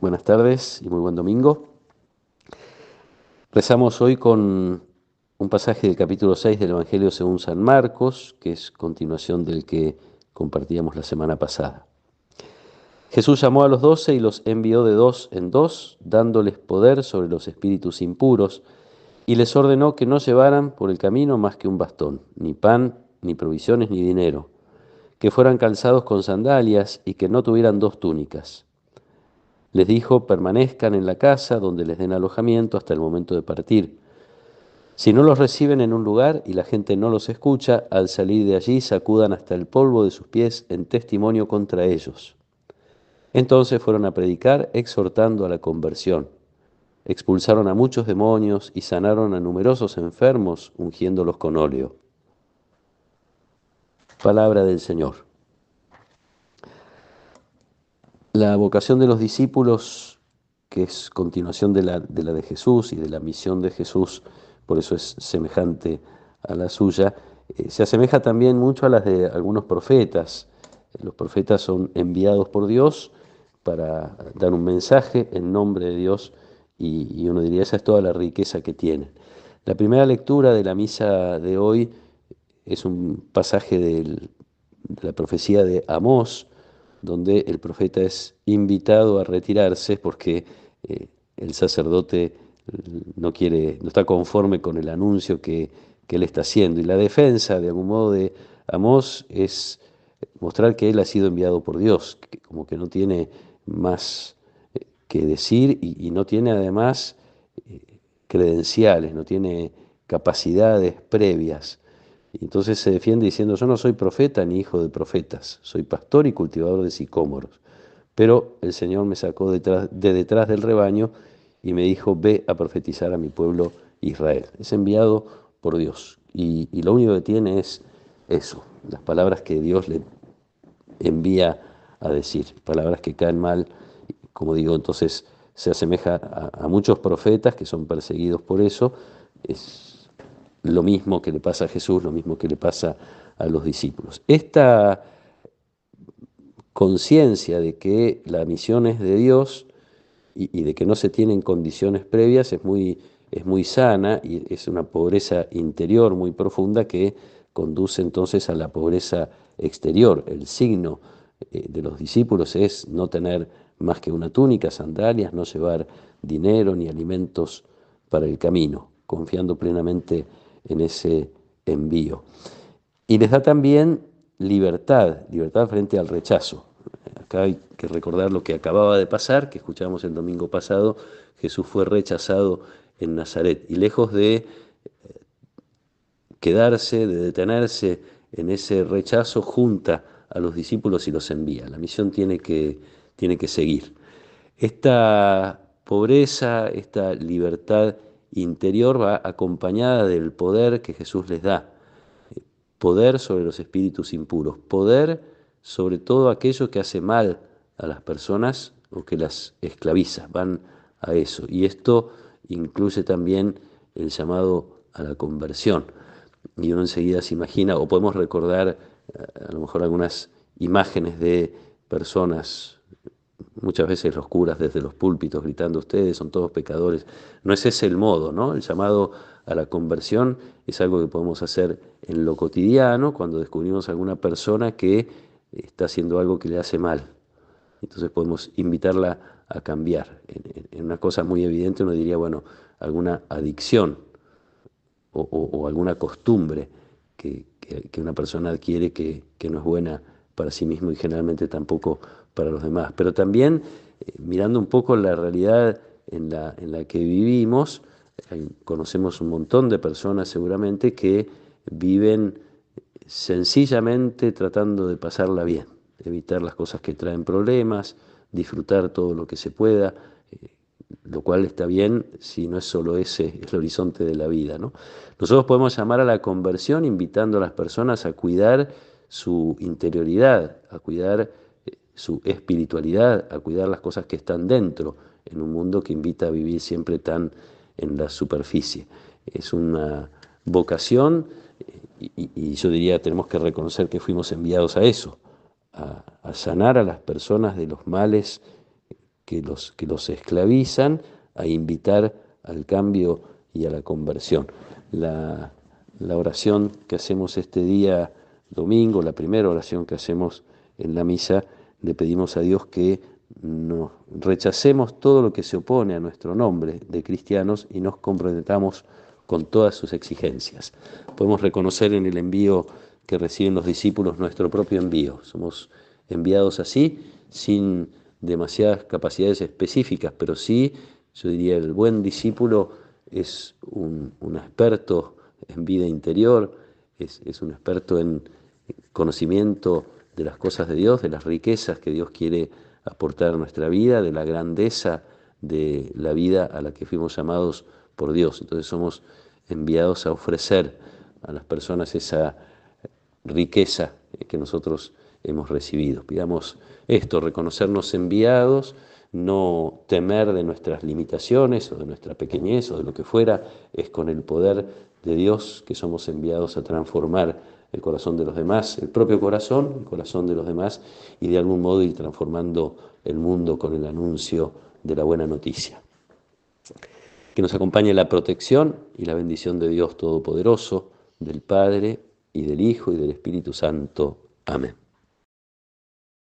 Buenas tardes y muy buen domingo. Rezamos hoy con un pasaje del capítulo 6 del Evangelio según San Marcos, que es continuación del que compartíamos la semana pasada. Jesús llamó a los 12 y los envió de dos en dos, dándoles poder sobre los espíritus impuros, y les ordenó que no llevaran por el camino más que un bastón, ni pan, ni provisiones, ni dinero, que fueran calzados con sandalias y que no tuvieran dos túnicas. Les dijo: permanezcan en la casa donde les den alojamiento hasta el momento de partir. Si no los reciben en un lugar y la gente no los escucha, al salir de allí sacudan hasta el polvo de sus pies en testimonio contra ellos. Entonces fueron a predicar, exhortando a la conversión. Expulsaron a muchos demonios y sanaron a numerosos enfermos, ungiéndolos con óleo. Palabra del Señor. La vocación de los discípulos, que es continuación de la de Jesús y de la misión de Jesús, por eso es semejante a la suya, se asemeja también mucho a las de algunos profetas. Los profetas son enviados por Dios para dar un mensaje en nombre de Dios y uno diría, esa es toda la riqueza que tienen. La primera lectura de la misa de hoy es un pasaje de la profecía de Amós, donde el profeta es invitado a retirarse porque el sacerdote no está conforme con el anuncio que él está haciendo. Y la defensa, de algún modo, de Amós es mostrar que él ha sido enviado por Dios, que como que no tiene más que decir y no tiene además credenciales, no tiene capacidades previas. Y entonces se defiende diciendo: yo no soy profeta ni hijo de profetas, soy pastor y cultivador de sicómoros. Pero el Señor me sacó de detrás del rebaño y me dijo: ve a profetizar a mi pueblo Israel. Es enviado por Dios y lo único que tiene es eso, las palabras que Dios le envía a decir, palabras que caen mal, como digo, entonces se asemeja a muchos profetas que son perseguidos por eso. Es lo mismo que le pasa a Jesús, lo mismo que le pasa a los discípulos. Esta conciencia de que la misión es de Dios y de que no se tienen condiciones previas es muy sana, y es una pobreza interior muy profunda que conduce entonces a la pobreza exterior. El signo de los discípulos es no tener más que una túnica, sandalias, no llevar dinero ni alimentos para el camino, confiando plenamente en ese envío. Y les da también libertad frente al rechazo. Acá hay que recordar lo que acababa de pasar, que escuchamos el domingo pasado. Jesús fue rechazado en Nazaret y lejos de quedarse, de detenerse en ese rechazo, junta a los discípulos y los envía. La misión tiene que seguir. Esta pobreza, esta libertad interior va acompañada del poder que Jesús les da. Poder sobre los espíritus impuros, poder sobre todo aquello que hace mal a las personas o que las esclaviza, van a eso. Y esto incluye también el llamado a la conversión. Y uno enseguida se imagina, o podemos recordar a lo mejor algunas imágenes de personas, muchas veces los curas desde los púlpitos gritando: ustedes son todos pecadores. No es ese el modo, ¿no? El llamado a la conversión es algo que podemos hacer en lo cotidiano, cuando descubrimos a alguna persona que está haciendo algo que le hace mal. Entonces podemos invitarla a cambiar. En una cosa muy evidente uno diría, bueno, alguna adicción o alguna costumbre que una persona adquiere que no es buena para sí mismo y generalmente tampoco para los demás. Pero también, mirando un poco la realidad en la que vivimos, conocemos un montón de personas seguramente que viven sencillamente tratando de pasarla bien, evitar las cosas que traen problemas, disfrutar todo lo que se pueda, lo cual está bien si no es solo ese el horizonte de la vida, ¿no? Nosotros podemos llamar a la conversión invitando a las personas a cuidar su interioridad, a cuidar su espiritualidad, a cuidar las cosas que están dentro, en un mundo que invita a vivir siempre tan en la superficie. Es una vocación y yo diría, tenemos que reconocer que fuimos enviados a eso, a sanar a las personas de los males que los esclavizan, a invitar al cambio y a la conversión. La oración que hacemos este día domingo, la primera oración que hacemos en la misa, le pedimos a Dios que nos rechacemos todo lo que se opone a nuestro nombre de cristianos y nos comprometamos con todas sus exigencias. Podemos reconocer en el envío que reciben los discípulos nuestro propio envío. Somos enviados así, sin demasiadas capacidades específicas, pero sí, yo diría, el buen discípulo es un experto en vida interior, es un experto en conocimiento de las cosas de Dios, de las riquezas que Dios quiere aportar a nuestra vida, de la grandeza de la vida a la que fuimos llamados por Dios. Entonces somos enviados a ofrecer a las personas esa riqueza que nosotros hemos recibido. Pidamos esto, reconocernos enviados, no temer de nuestras limitaciones o de nuestra pequeñez o de lo que fuera, es con el poder de Dios que somos enviados a transformar el corazón de los demás, el propio corazón, el corazón de los demás, y de algún modo ir transformando el mundo con el anuncio de la buena noticia. Que nos acompañe la protección y la bendición de Dios Todopoderoso, del Padre y del Hijo y del Espíritu Santo. Amén.